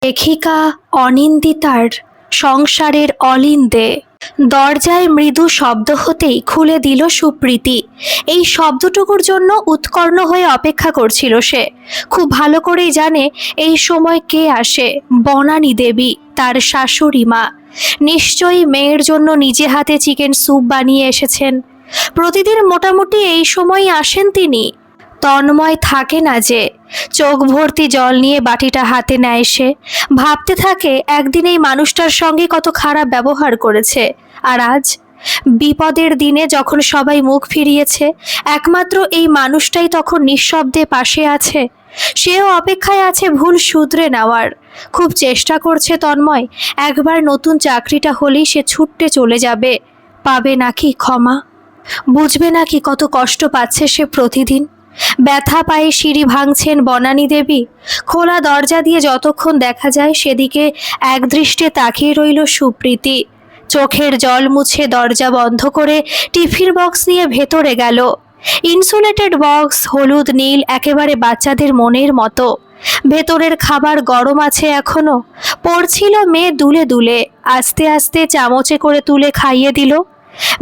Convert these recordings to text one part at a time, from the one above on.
লেখিকা অনিন্দিতার সংসারের অলিন্দে। দরজায় মৃদু শব্দ হতেই খুলে দিল সুপ্রীতি। এই শব্দটুকুর জন্য উৎকর্ণ হয়ে অপেক্ষা করছিল সে। খুব ভালো করেই জানে এই সময় কে আসে। বনানী দেবী, তার শাশুড়ি মা। নিশ্চয়ই মেয়ের জন্য নিজে হাতে চিকেন স্যুপ বানিয়ে এসেছেন। প্রতিদিন মোটামুটি এই সময়ই আসেন তিনি। তন্ময় থাকে না যে। চোখ ভর্তি জল নিয়ে বাটিটা হাতে নেয় সে। ভাবতে থাকে একদিন এই মানুষটার সঙ্গে কত খারাপ ব্যবহার করেছে, আর আজ বিপদের দিনে যখন সবাই মুখ ফিরিয়েছে, একমাত্র এই মানুষটাই তখন নিঃশব্দে পাশে আছে। সেও অপেক্ষায় আছে ভুল শুধরে নেওয়ার। খুব চেষ্টা করছে তন্ময়, একবার নতুন চাকরিটা হলেই সে ছুটতে চলে যাবে। পাবে নাকি ক্ষমা? বুঝবে নাকি কত কষ্ট পাচ্ছে সে প্রতিদিন? ব্যথা পায়ে সিঁড়ি ভাঙছেন বনানী দেবী। খোলা দরজা দিয়ে যতক্ষণ দেখা যায় সেদিকে একদৃষ্টে তাকিয়ে রইল সুপ্রীতি। চোখের জল মুছে দরজা বন্ধ করে টিফিন বক্স নিয়ে ভেতরে গেল। ইনসুলেটেড বক্স, হলুদ নীল, একেবারে বাচ্চাদের মনের মতো। ভেতরের খাবার গরম আছে এখনো। পড়ছিল মেয়ে দুলে দুলে। আস্তে আস্তে চামচে করে তুলে খাইয়ে দিল।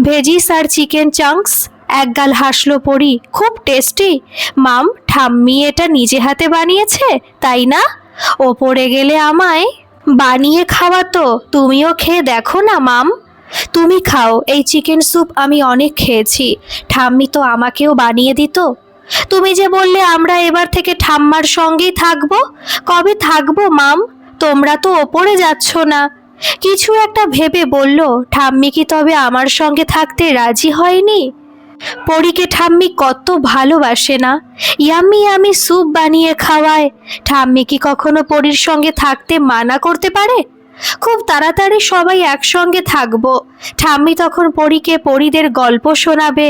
ভেজিস আর চিকেন চাঙ্কস। একগাল হাসলো পরি। খুব টেস্টি মাম, ঠাম্মি এটা নিজে হাতে বানিয়েছে তাই না? ওপরে গেলে আমায় বানিয়ে খাওয়াতো। তুমিও খেয়ে দেখো না মাম। তুমি খাও, এই চিকেন স্যুপ আমি অনেক খেয়েছি। ঠাম্মি তো আমাকেও বানিয়ে দিত। তুমি যে বললে আমরা এবার থেকে ঠাম্মার সঙ্গেই থাকবো। কবে থাকবো মাম? তোমরা তো ওপরে যাচ্ছ না। কিছু একটা ভেবে বলল, ঠাম্মি কি তবে আমার সঙ্গে থাকতে রাজি হয়নি? পরীকে ঠাম্মি কত ভালোবাসে না? ইয়াম্মি ইয়াম্মি স্যুপ বানিয়ে খাওয়ায়। ঠাম্মি কি কখনো পরীর সঙ্গে থাকতে মানা করতে পারে? খুব তাড়াতাড়ি সবাই একসঙ্গে থাকবো। ঠাম্মি তখন পরীকে পরীদের গল্প শোনাবে।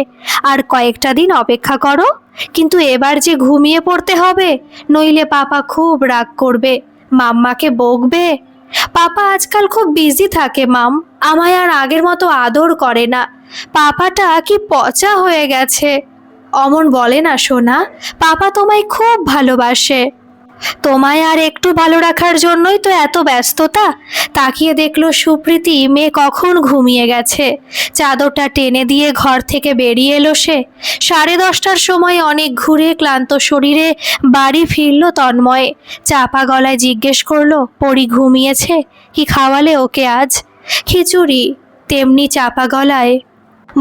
আর কয়েকটা দিন অপেক্ষা করো। কিন্তু এবার যে ঘুমিয়ে পড়তে হবে, নইলে পাপা খুব রাগ করবে, মাম্মাকে বকবে। পাপা আজকাল খুব বিজি থাকে মাম, আমায় আর আগের মতো আদর করে না। পাপাটা কি পচা হয়ে গেছে। অমন বলে না সোনা, পাপা তোমায় খুব ভালোবাসে। তোমায় আর একটু ভালো রাখার জন্যই তো এত ব্যস্ততা। তাকিয়ে দেখলো সুপ্রীতি মেয়ে কখন ঘুমিয়ে গেছে। চাদরটা টেনে দিয়ে ঘর থেকে বেরিয়ে এলো সে। 10:30টার সময় অনেক ঘুরে ক্লান্ত শরীরে বাড়ি ফিরল তন্ময়। চাপা গলায় জিজ্ঞেস করলো, পরি ঘুমিয়েছে? কি খাওয়ালে ওকে আজ? খিচুড়ি, তেমনি চাপা গলায়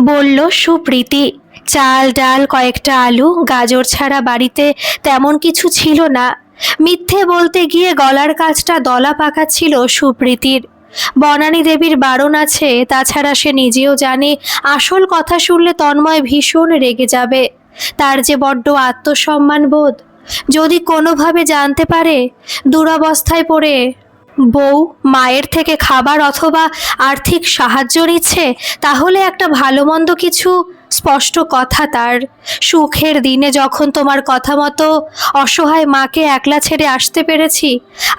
বলল সুপ্রীতি। চাল ডাল, কয়েকটা আলু, গাজর ছাড়া বাড়িতে তেমন কিছু ছিল না। মিথ্যে বলতে গিয়ে গলার কাছটা দলা পাকাচ্ছিল সুপ্রীতির। বনানী দেবীর বারণ আছে, তাছাড়া সে নিজেও জানে আসল কথা শুনলে তন্ময় ভীষণ রেগে যাবে। তার যে বড্ড আত্মসম্মান বোধ। যদি কোনোভাবে জানতে পারে দুরবস্থায় পড়ে বউ মায়ের থেকে খাবার অথবা আর্থিক সাহায্য নিচ্ছে, তাহলে একটা ভালো মন্দ কিছু স্পষ্ট কথা তার। সুখের দিনে যখন তোমার কথা মতো অসহায় মাকে একলা ছেড়ে আসতে পেরেছি,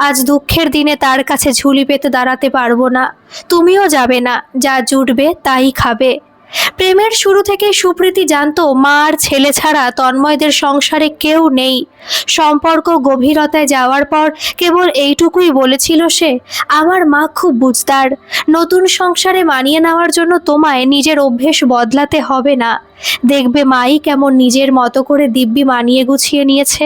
আজ দুঃখের দিনে তার কাছে ঝুলি পেতে দাঁড়াতে পারবো না। তুমিও যাবে না, যা জুটবে তাই খাবে। প্রেমের শুরু থেকেই সুপ্রীতি জানতো মা আর ছেলে ছাড়া তন্ময়দের সংসারে কেউ নেই। সম্পর্ক গভীরতায় যাওয়ার পর কেবল এইটুকুই বলেছিল সে, আমার মা খুব বুঝদার। নতুন সংসারে মানিয়ে নেওয়ার জন্য তোমায় নিজের অভ্যেস বদলাতে হবে না। দেখবে মাই কেমন নিজের মতো করে দিব্যি মানিয়ে গুছিয়ে নিয়েছে।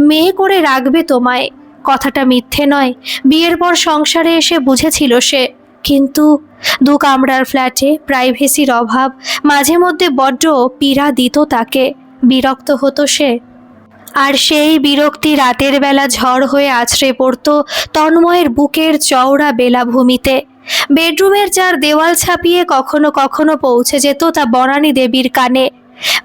মেয়ে করে রাখবে তোমায়। কথাটা মিথ্যে নয়, বিয়ের পর সংসারে এসে বুঝেছিল সে। কিন্তু 2 কামরার ফ্ল্যাটে প্রাইভেসির অভাব মাঝে মধ্যে বড্ড পীড়া দিত তাকে। বিরক্ত হতো সে। আর সেই বিরক্তি রাতের বেলা ঝড় হয়ে আছড়ে পড়ত তন্ময়ের বুকের চওড়া বেলাভূমিতে। বেডরুমের 4 দেওয়াল ছাপিয়ে কখনো কখনো পৌঁছে যেত তা বনানী দেবীর কানে।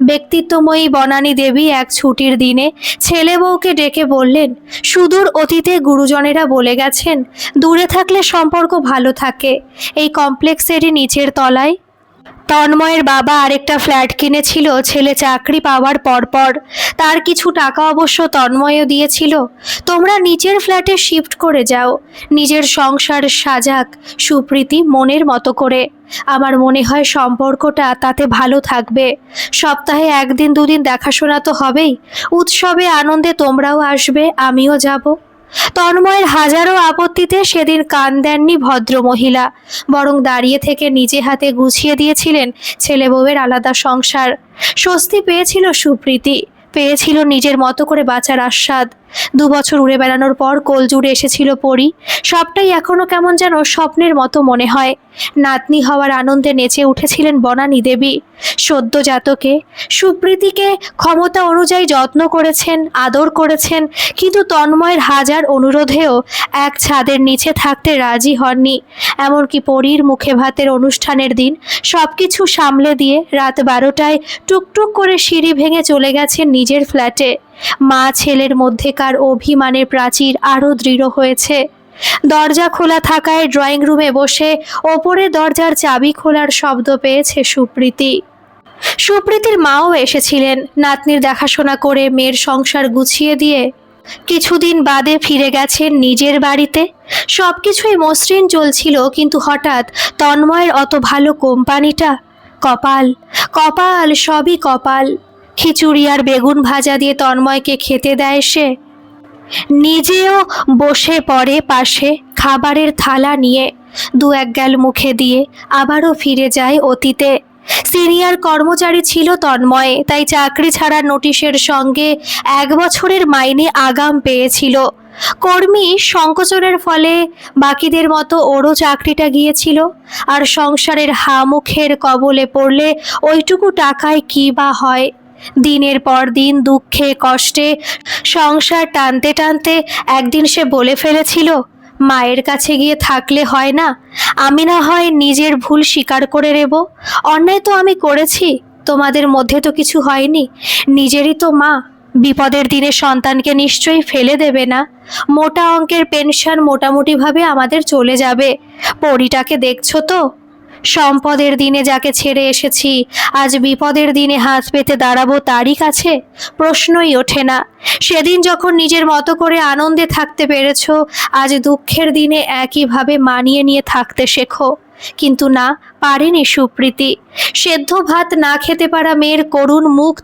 ব্যক্তিত্বময়ী বনানী দেবী এক ছুটির দিনে ছেলে বউকে ডেকে বললেন, সুদূর অতীতে গুরুজনেরা বলে গেছেন, দূরে থাকলে সম্পর্ক ভালো থাকে। এই কমপ্লেক্সেরই নিচের তলায় তন্ময়ের বাবা আরেকটা ফ্ল্যাট কিনেছিল ছেলে চাকরি পাওয়ার পরপর। তার কিছু টাকা অবশ্য তন্ময়ও দিয়েছিল। তোমরা নিচের ফ্ল্যাটে শিফট করে যাও, নিজের সংসার সাজাক সুপ্রীতি মনের মতো করে। আমার মনে হয় সম্পর্কটা তাতে ভালো থাকবে। সপ্তাহে 1 দিন 2 দিন দেখাশোনা তো হবেই। উৎসবে আনন্দে তোমরাও আসবে, আমিও যাব। তন্ময়ের হাজারো আপত্তিতে সেদিন কান দেননি ভদ্রমহিলা, বরং দাঁড়িয়ে থেকে নিজে হাতে গুছিয়ে দিয়েছিলেন ছেলে বউয়ের আলাদা সংসার। স্বস্তি পেয়েছিল সুপ্রীতি, পেয়েছিল নিজের মতো করে বাঁচার আস্বাদ। 2 বছর উড়ে বেড়ানোর পর কোল জুড়ে এসেছিল পরী। সবটাই এখনো কেমন যেন স্বপ্নের মতো মনে হয়। নাতনি হওয়ার আনন্দে নেচে উঠেছিলেন বনানী দেবী। সদ্যজাতকে সুপ্রীতিকে ক্ষমতা অনুযায়ী যত্ন করেছেন, আদর করেছেন, কিন্তু তন্ময়ের হাজার অনুরোধেও এক ছাদের নিচে থাকতে রাজি হননি। এমনকি পরীর মুখে ভাতের অনুষ্ঠানের দিন সবকিছু সামলে দিয়ে রাত 12টায় টুকটুক করে সিঁড়ি ভেঙে চলে গেছেন নিজের ফ্ল্যাটে। মা ছেলের মধ্যেকার অভিমানের প্রাচীর আরও দৃঢ় হয়েছে। দরজা খোলা থাকায় ড্রয়িং রুমে বসে ওপরে দরজার চাবি খোলার শব্দ পেয়েছে সুপ্রীতি। সুপ্রীতির মাও এসেছিলেন নাতনির দেখাশোনা করে, মেয়ের সংসার গুছিয়ে দিয়ে কিছুদিন বাদে ফিরে গেছেন নিজের বাড়িতে। সবকিছুই মসৃণ চলছিল, কিন্তু হঠাৎ তন্ময়ের অত ভালো কোম্পানিটা। কপাল, কপাল, সবই কপাল। খিচুড়ি আর বেগুন ভাজা দিয়ে তন্ময়কে খেতে দেয় সে, নিজেও বসে পড়ে পাশে খাবারের থালা নিয়ে। 2-1 গ্যাল মুখে দিয়ে আবারও ফিরে যায় অতীতে। সিনিয়র কর্মচারী ছিল তন্ময়, তাই চাকরি ছাড়ার নোটিশের সঙ্গে 1 বছরের মাইনে আগাম পেয়েছিল। কর্মী সংকোচনের ফলে বাকিদের মতো ওরও চাকরিটা গিয়েছিল। আর সংসারের হা মুখের কবলে পড়লে ওইটুকু টাকায় কী বা হয়। দিনের পর দিন দুঃখে কষ্টে সংসার টানতে টানতে একদিন সে বলে ফেলেছিল, মায়ের কাছে গিয়ে থাকলে হয় না? আমি না হয় নিজের ভুল স্বীকার করে নেব। অন্যায় তো আমি করেছি, তোমাদের মধ্যে তো কিছু হয়নি। নিজেরই তো মা, বিপদের দিনে সন্তানকে নিশ্চয়ই ফেলে দেবে না। মোটা অঙ্কের পেনশন মোটামুটিভাবে আমাদের চলে যাবে। পরিটাকে দেখছো তো? সম্পদের দিনে যাকে ছেড়ে এসেছি, আজ বিপদের দিনে হাত পেতে দাঁড়াবো তারই কাছে? প্রশ্নই ওঠে না। সেদিন যখন নিজের মতো করে আনন্দে থাকতে পেরেছ, আজ দুঃখের দিনে একইভাবে মানিয়ে নিয়ে থাকতে শেখো। কিন্তু না, পারেনি সুপ্রীতি। সেদ্ধ ভাত না খেতে পারা মেয়ের করুণ মুখ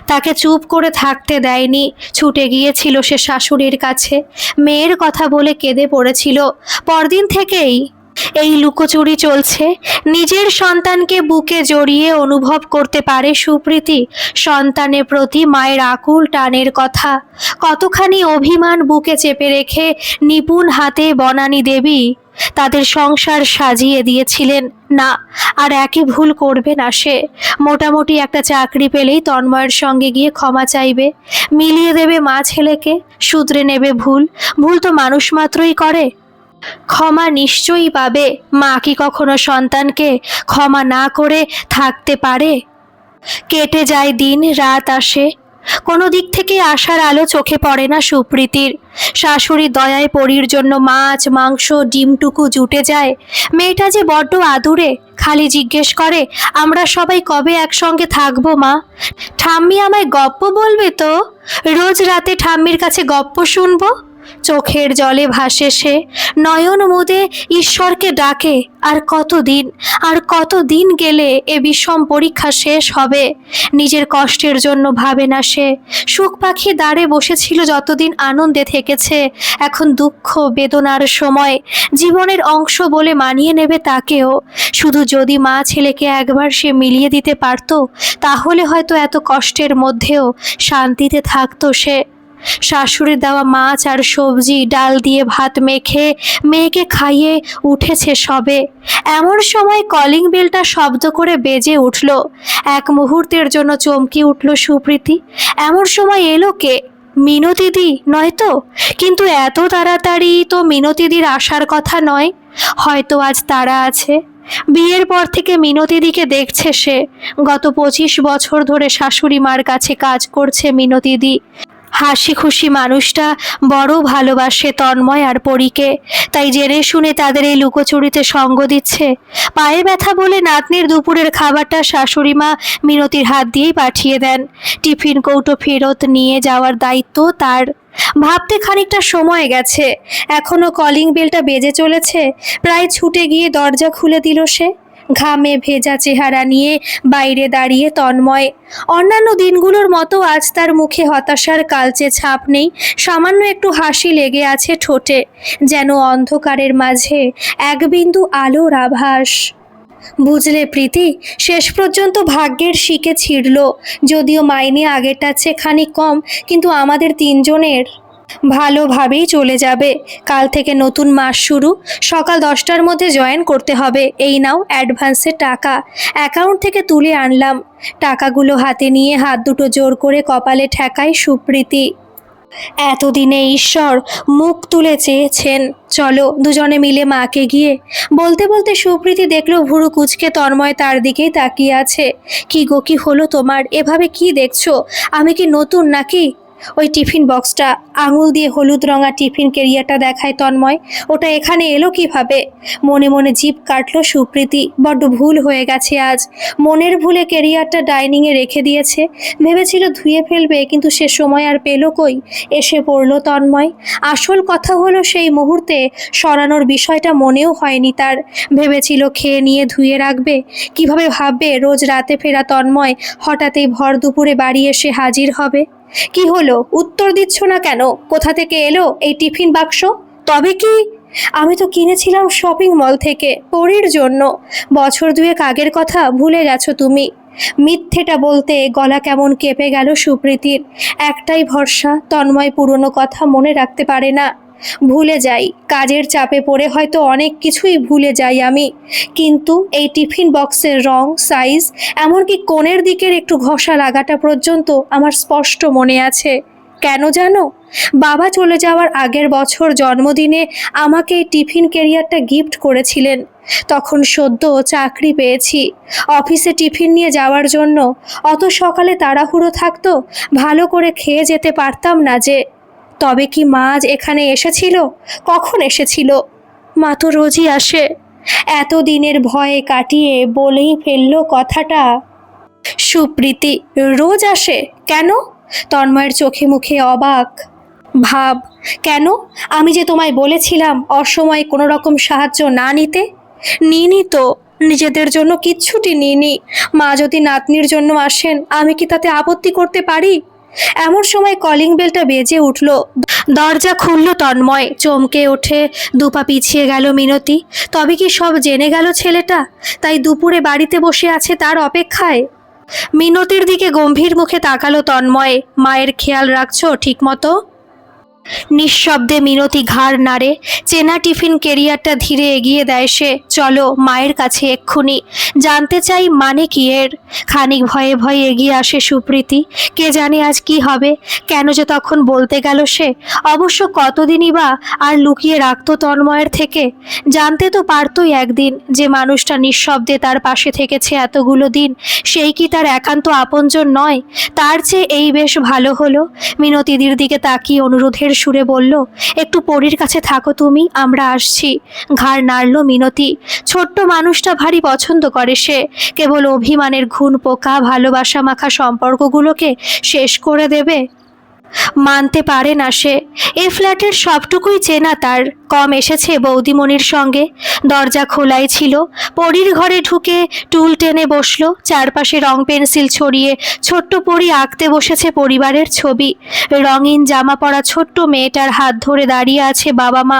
তাকে চুপ করে থাকতে দেয়নি। ছুটে গিয়েছিল সে শাশুড়ির কাছে, মেয়ের কথা বলে কেঁদে পড়েছিল। পরদিন থেকেই এই লুকোচুরি চলছে। নিজের সন্তানকে বুকে জড়িয়ে অনুভব করতে পারে সুপ্রীতি সন্তানের প্রতি মায়ের আকুল টানের কথা। কতখানি অভিমান বুকে চেপে রেখে নিপুণ হাতে বনানী দেবী তাদের সংসার সাজিয়ে দিয়েছিলেন। না, আর একই ভুল করবে না সে। মোটামুটি একটা চাকরি পেলেই তন্ময়ের সঙ্গে গিয়ে ক্ষমা চাইবে, মিলিয়ে দেবে মা ছেলেকে, শুধরে নেবে ভুল। ভুল তো মানুষ মাত্রই করে, ক্ষমা নিশ্চয়ই পাবে। মা কি কখনো সন্তানকে ক্ষমা না করে থাকতে পারে? কেটে যায় দিন, রাত আসে, কোনো দিক থেকে আশার আলো চোখে পড়ে না সুপ্রীতির। শাশুড়ির দয়ায় পরীর জন্য মাছ মাংস ডিমটুকু জুটে যায়। মেয়েটা যে বড্ড আদুরে, খালি জিজ্ঞেস করে, আমরা সবাই কবে একসঙ্গে থাকবো মা? ঠাম্মি আমায় গপ্প বলবে তো? রোজ রাতে ঠাম্মির কাছে গপ্প শুনবো। চোখের জলে ভাসে সে, নয়ন মুদে ঈশ্বরকে ডাকে। আর কতদিন, আর কতদিন গেলে এ বিষম পরীক্ষা শেষ হবে? নিজের কষ্টের জন্য ভাবে না সে। সুখ পাখি দাঁড়ে বসেছিল যতদিন আনন্দে থেকেছে, এখন দুঃখ বেদনার সময় জীবনের অংশ বলে মানিয়ে নেবে তাকেও। শুধু যদি মা ছেলেকে একবার সে মিলিয়ে দিতে পারত, তাহলে হয়তো এত কষ্টের মধ্যেও শান্তিতে থাকতো সে। শাশুড়ির দেওয়া মাছ আর সবজি ডাল দিয়ে ভাত মেখে মেয়েকে খাইয়ে উঠেছে সবে। এমন সময় কলিং বেলটা শব্দ করে বেজে উঠল। এক মুহূর্তের জন্য চমকে উঠল সুপ্রীতি। এমন সময় এলো কে? মিনতিদি নয়তো? কিন্তু এত তাড়াতাড়ি তো মিনতিদির আসার কথা নয়। হয়তো আজ তারা আছে। বিয়ের পর থেকে মিনতিদিকে দেখছে সে। গত 25 বছর ধরে শাশুড়ি মার কাছে কাজ করছে মিনতিদি। হাসি খুশি মানুষটা বড় ভালোবাসে তন্ময় আর পরীকে, তাই জেনে শুনে তাদের এই লুকোচুরিতে সঙ্গ দিচ্ছে। পায়ে ব্যথা বলে নাতনির দুপুরের খাবারটা শাশুড়ি মা মিনতির হাত দিয়েই পাঠিয়ে দেন। টিফিন কৌটো ফেরত নিয়ে যাওয়ার দায়িত্ব তার। ভাবতে খানিকটা সময় গেছে, এখনো কলিং বেলটা বেজে চলেছে। প্রায় ছুটে গিয়ে দরজা খুলে দিল সে। ঘামে ভেজা চেহারা নিয়ে বাইরে দাঁড়িয়ে তন্ময়। অন্যান্য দিনগুলোর মতো আজ তার মুখে হতাশার কালচে ছাপ নেই, সামান্য একটু হাসি লেগে আছে ঠোঁটে, যেন অন্ধকারের মাঝে এক বিন্দু আলোর আভাস। বুঝলে প্রীতি, শেষ পর্যন্ত ভাগ্যের শিকে ছিঁড়ল। যদিও মাইনে আগেরটার চেয়ে খানিক কম, কিন্তু আমাদের তিনজনের ভালোভাবেই চলে যাবে। কাল থেকে নতুন মাস শুরু, সকাল 10টার মধ্যে জয়েন করতে হবে। এই নাও অ্যাডভান্সের টাকা, অ্যাকাউন্ট থেকে তুলে আনলাম। টাকাগুলো হাতে নিয়ে হাত দুটো জোর করে কপালে ঠেকায় সুপ্রীতি। এতদিনে ঈশ্বর মুখ তুলে চেয়েছেন, চলো দুজনে মিলে মাকে গিয়ে। বলতে বলতে সুপ্রীতি দেখলো ভুরু কুঁচকে তন্ময় তার দিকেই তাকিয়ে আছে। কি গো, কি হলো তোমার? এভাবে কি দেখছো? আমি কি নতুন নাকি? ওই টিফিন বক্সটা, আঙুল দিয়ে হলুদ রঙা টিফিন কেরিয়ারটা দেখায় তন্ময়। ওটা এখানে এলো কিভাবে? মনে মনে জিভ কাটলো সুপ্রীতি। বড্ড ভুল হয়ে গেছে আজ। মনের ভুলে কেরিয়ারটা ডাইনিংয়ে রেখে দিয়েছে। ভেবেছিল ধুয়ে ফেলবে, কিন্তু সে সময় আর পেল কই। এসে পড়ল তন্ময়। আসল কথা হলো সেই মুহূর্তে সরানোর বিষয়টা মনেও হয়নি তার। ভেবেছিল খেয়ে নিয়ে ধুয়ে রাখবে। কিভাবে ভাববে রোজ রাতে ফেরা তন্ময় হঠাৎই ভর দুপুরে বাড়ি এসে হাজির হবে। কি হলো, উত্তর দিচ্ছ না কেন? কোথা থেকে এলো এই টিফিন বাক্স? তবে কি? আমি তো কিনেছিলাম শপিং মল থেকে পরীর জন্য। বছর দুয়েক আগের কথা ভুলে গেছো তুমি? মিথ্যেটা বলতে গলা কেমন কেঁপে গেল সুপ্রীতির। একটাই ভরসা, তন্ময় পুরনো কথা মনে রাখতে পারে না। ভুলে যাই, কাজের চাপে পড়ে হয়তো অনেক কিছুই ভুলে যাই আমি, কিন্তু এই টিফিন বক্সের রং, সাইজ, এমনকি কোণের দিকের একটু ঘষা লাগাটা পর্যন্ত আমার স্পষ্ট মনে আছে। কেন জানো? বাবা চলে যাওয়ার আগের বছর জন্মদিনে আমাকে এই টিফিন ক্যারিয়ারটা গিফট করেছিলেন। তখন সদ্য চাকরি পেয়েছি। অফিসে টিফিন নিয়ে যাওয়ার জন্য অত সকালে তাড়াহুড়ো থাকতো, ভালো করে খেয়ে যেতে পারতাম না যে। তবে কি মা আজ এখানে এসেছিল? কখন এসেছিল? মা তো রোজই আসে। এতদিনের ভয়ে কাটিয়ে বলেই ফেলল কথাটা সুপ্রীতি। রোজ আসে? কেন? তন্ময়ের চোখে মুখে অবাক ভাব। কেন? আমি যে তোমায় বলেছিলাম অসময়ে কোনো রকম সাহায্য না নিতে। নিইনি তো, নিজেদের জন্য কিচ্ছুটি নিইনি। মা যদি নাতনির জন্য আসেন, আমি কি তাতে আপত্তি করতে পারি? এমন সময় কলিং বেলটা বেজে উঠল। দরজা খুলল তন্ময়। চমকে ওঠে, দুপা পিছিয়ে গেল মিনতি। তবে কি সব জেনে গেল ছেলেটা, তাই দুপুরে বাড়িতে বসে আছে তার অপেক্ষায়? মিনতির দিকে গম্ভীর মুখে তাকালো তন্ময়। মায়ের খেয়াল রাখছো ঠিক মতো? নিঃশব্দে মিনতি ঘাড় নাড়ে। চেনা টিফিন কেরিয়ারটা ধীরে এগিয়ে দেয় সে। চলো মায়ের কাছে এক্ষুনি। জানতে চাই মানে কি এর। খানিক ভয়ে ভয়ে এগিয়ে আসে সুপ্রীতি। কে জানে আজ কি হবে, কেন যে তখন বলতে গেল সে। অবশ্য কতদিনই বা আর লুকিয়ে রাখতো তন্ময়ের থেকে। জানতে তো পারতই একদিন যে মানুষটা নিঃশব্দে তার পাশে থেকেছে এতগুলো দিন, সেই কি তার একান্ত আপনজন নয়? তার চেয়ে এই বেশ ভালো হলো। মিনতিদির দিকে তাকিয়ে অনুরোধের সুরে বলল, একটু পরীর কাছে থাকো তুমি, আমরা আসছি। ঘাড় নাড়ল মিনতি। ছোট্ট মানুষটা ভারী পছন্দ করে সে। কেবল অভিমানের ঘুণ পোকা ভালোবাসা মাখা সম্পর্কগুলোকে শেষ করে দেবে। মানতে পারে না সে। এ ফ্ল্যাটের সবটুকুই চেনা তার। কম এসেছে বৌদিমণির সঙ্গে। দরজা খোলাই ছিল। পরীর ঘরে ঢুকে টুল টেনে বসলো। চারপাশে রং পেন্সিল ছড়িয়ে ছোট্ট পরী আঁকতে বসেছে পরিবারের ছবি। রঙিন জামা পরা ছোট্ট মেয়েটার হাত ধরে দাঁড়িয়ে আছে বাবা মা।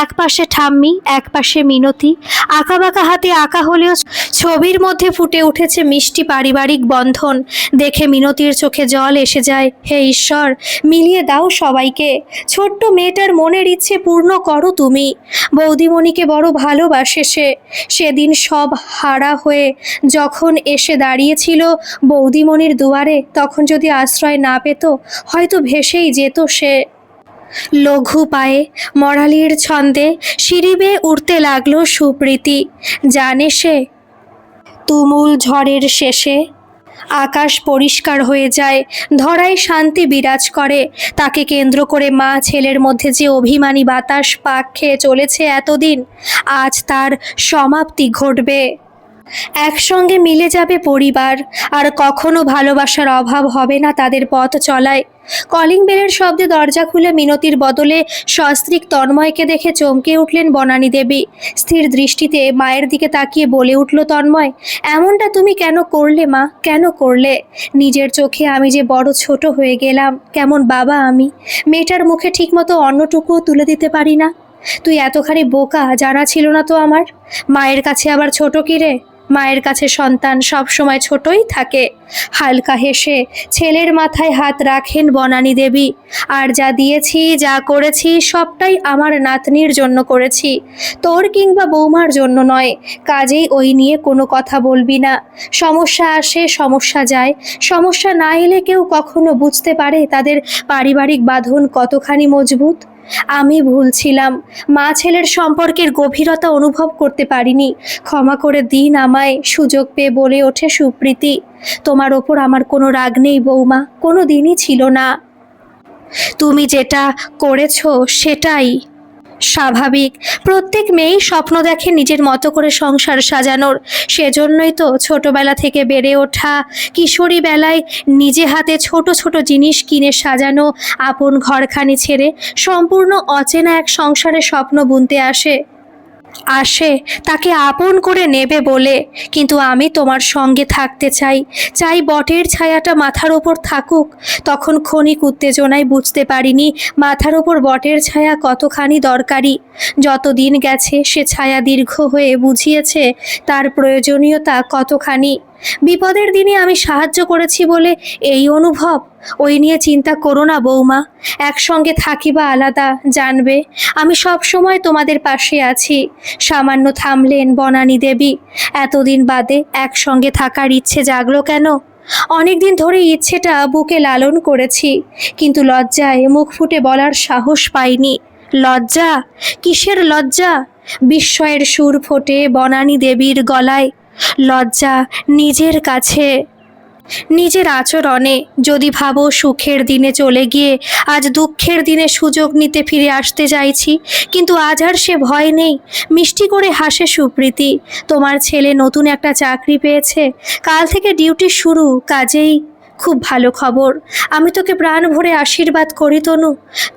এক পাশে ঠাম্মি, এক পাশে মিনতি। আঁকাবাঁকা হাতে আঁকা হলেও ছবির মধ্যে ফুটে উঠেছে মিষ্টি পারিবারিক বন্ধন। দেখে মিনতির চোখে জল এসে যায়। হে ঈশ্বর, মিলিয়ে দাও সবাইকে। ছোট্ট মেয়েটার মনের ইচ্ছে পূর্ণ করো তুমি। বৌদিমণিকে বড় ভালোবাসে সে। সেদিন সব হারা হয়ে যখন এসে দাঁড়িয়েছিল বৌদিমণির দুয়ারে, তখন যদি আশ্রয় না পেত, হয়তো ভেসেই যেত সে। লঘু পায়ে মরালির ছন্দে সিঁড়ি বেয়ে উঠতে লাগলো সুপ্রীতি। জানে সে তুমুল ঝড়ের শেষে আকাশ পরিষ্কার হয়ে যায়, ধরায় শান্তি বিরাজ করে। তাকে কেন্দ্র করে মা ছেলের মধ্যে যে অভিমানী বাতাস পাক খেয়ে চলেছে এতদিন, আজ তার সমাপ্তি ঘটবে। একসঙ্গে মিলে যাবে পরিবার, আর কখনো ভালোবাসার অভাব হবে না তাদের পথ চলায়। কলিং বেলের শব্দে দরজা খুলে মিনতির বদলে সস্ত্রীক তন্ময়কে দেখে চমকে উঠলেন বনানী দেবী। স্থির দৃষ্টিতে মায়ের দিকে তাকিয়ে বলে উঠল তন্ময়, এমনটা তুমি কেন করলে মা, কেন করলে? নিজের চোখে আমি যে বড় ছোট হয়ে গেলাম, কেমন বাবা আমি। মেয়েটার মুখে ঠিকমতো অন্নটুকুও তুলে দিতে পারি না। তুই এতখানি বোকা জানা ছিল না তো আমার। মায়ের কাছে আবার ছোট কি রে? মায়ের কাছে সন্তান সব সময় ছোটই থাকে। হালকা হেসে ছেলের মাথায় হাত রাখেন বনানী দেবী। আর যা দিয়েছি, যা করেছি, সবটাই আমার নাতনির জন্য করেছি, তোর কিংবা বৌমার জন্য নয়। কাজেই ওই নিয়ে কোনো কথা বলবি না। সমস্যা আসে, সমস্যা যায়। সমস্যা না এলে কেউ কখনো বুঝতে পারে তাদের পারিবারিক বাঁধন কতখানি মজবুত। আমি ভুল ছিলাম, মা ছেলের সম্পর্কের গভীরতা অনুভব করতে পারিনি। ক্ষমা করে দিন আমায়। সুযোগ পেয়ে বলে ওঠে সুপ্রীতি, তোমার ওপর আমার কোনো রাগ নেই বৌমা, কোনো দিনই ছিল না। তুমি যেটা করেছো সেটাই স্বাভাবিক। প্রত্যেক মেয়েই স্বপ্ন দেখে নিজের মতো করে সংসার সাজানোর। সেজন্যই তো ছোটবেলা থেকে বেড়ে ওঠা, কিশোরী বেলায় নিজে হাতে ছোট ছোট জিনিস কিনে সাজানো, আপন ঘরখানি ছেড়ে সম্পূর্ণ অচেনা এক সংসারে স্বপ্ন বুনতে আসে তাকে আপন করে নেবে বলে। কিন্তু আমি তোমার সঙ্গে থাকতে চাই, চাই বটের ছায়াটা মাথার ওপর থাকুক। তখন ক্ষণিক উত্তেজনায় বুঝতে পারিনি মাথার ওপর বটের ছায়া কতখানি দরকারি। যত দিন গেছে সে ছায়া দীর্ঘ হয়ে বুঝিয়েছে তার প্রয়োজনীয়তা কতখানি। বিপদের দিনে আমি সাহায্য করেছি বলে এই অনুভব। ওই নিয়ে চিন্তা করো না বৌমা, একসঙ্গে থাকি বা আলাদা, জানবে আমি সব সময় তোমাদের পাশে আছি। সামান্য থামলেন বনানী দেবী। এতদিন বাদে একসঙ্গে থাকার ইচ্ছে জাগলো কেন? অনেকদিন ধরে ইচ্ছেটা বুকে লালন করেছি, কিন্তু লজ্জায় মুখ ফুটে বলার সাহস পাইনি। লজ্জা? কিসের লজ্জা? বিস্ময়ের সুর ফোটে বনানী দেবীর গলায়। লজ্জা নিজের কাছে, নিজের আচরণে। যদি ভাবো সুখের দিনে চলে গিয়ে আজ দুঃখের দিনে সুযোগ নিতে ফিরে আসতে চাইছি, কিন্তু আজ আর সে ভয় নেই। মিষ্টি করে হাসে সুপ্রীতি, তোমার ছেলে নতুন একটা চাকরি পেয়েছে, কাল থেকে ডিউটি শুরু। কাজেই খুব ভালো খবর। আমি তোকে প্রাণ ভরে আশীর্বাদ করি তনু।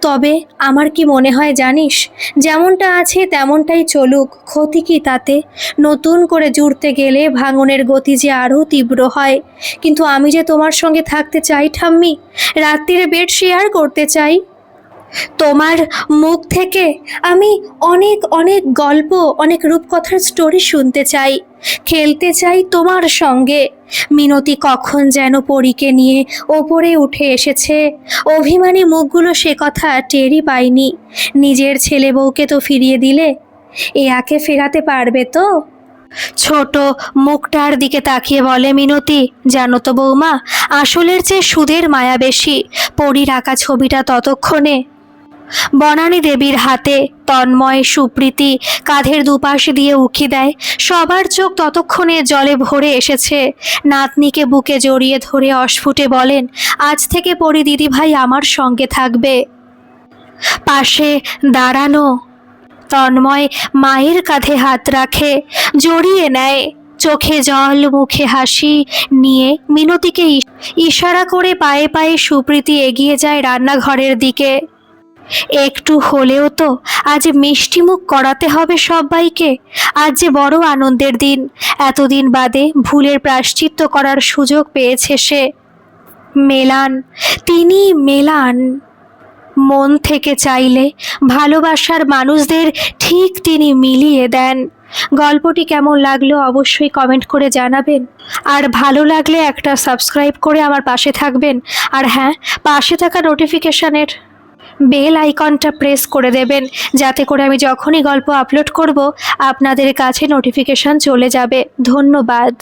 তবে আমার কি মনে হয় জানিস, যেমনটা আছে তেমনটাই চলুক, ক্ষতি কি তাতে? নতুন করে জুড়তে গেলে ভাঙনের গতি যে আরও তীব্র হয়। কিন্তু আমি যে তোমার সঙ্গে থাকতে চাই ঠাম্মি, রাত্রিরে বেড শেয়ার করতে চাই। তোমার মুখ থেকে আমি অনেক অনেক গল্প, অনেক রূপকথার স্টোরি শুনতে চাই, খেলতে চাই তোমার সঙ্গে। মিনতি কখন যেন পরীকে নিয়ে ওপরে উঠে এসেছে। অভিমানী মুখগুলো সে কথা টেরই পায়নি। নিজের ছেলে বউকে তো ফিরিয়ে দিলে, এয়াকে ফেরাতে পারবে তো? ছোট মুখটার দিকে তাকিয়ে বলে মিনতি, জানো তো বৌমা, আসলের চেয়ে সুদের মায়া বেশি। পরীর আঁকা ছবিটা ততক্ষণে। বনানী দেবীর হাতে তন্ময় সুপ্রীতি কাঁধের দুপাশ দিয়ে উঁকি দেয়। সবার চোখ ততক্ষণে জলে ভরে এসেছে। নাতনিকে বুকে জড়িয়ে ধরে অস্ফুটে বলেন, আজ থেকে পরি দিদিভাই আমার সঙ্গে থাকবে। পাশে দাঁড়ানো তন্ময় মায়ের কাঁধে হাত রাখে, জড়িয়ে নেয়। চোখে জল, মুখে হাসি নিয়ে মিনতিকে ইশারা করে পায়ে পায়ে সুপ্রীতি এগিয়ে যায় রান্নাঘরের দিকে। একটু হলেও তো আজ মিষ্টিমুখ করাতে হবে সবাইকে। আজ যে বড় আনন্দের দিন। এতদিন বাদে ভুলের প্রায়শ্চিত্ত করার সুযোগ পেয়েছে সে। মেলান, তিনি মেলান। মন থেকে চাইলে ভালোবাসার মানুষদের ঠিক তিনি মিলিয়ে দেন। গল্পটি কেমন লাগলো অবশ্যই কমেন্ট করে জানাবেন। আর ভালো লাগলে একটা সাবস্ক্রাইব করে আমার পাশে থাকবেন। আর হ্যাঁ, পাশে থাকা নোটিফিকেশানের বেল আইকনটা প্রেস করে দেবেন, যাতে করে আমি যখনই গল্প আপলোড করব আপনাদের কাছে নোটিফিকেশান চলে যাবে। ধন্যবাদ।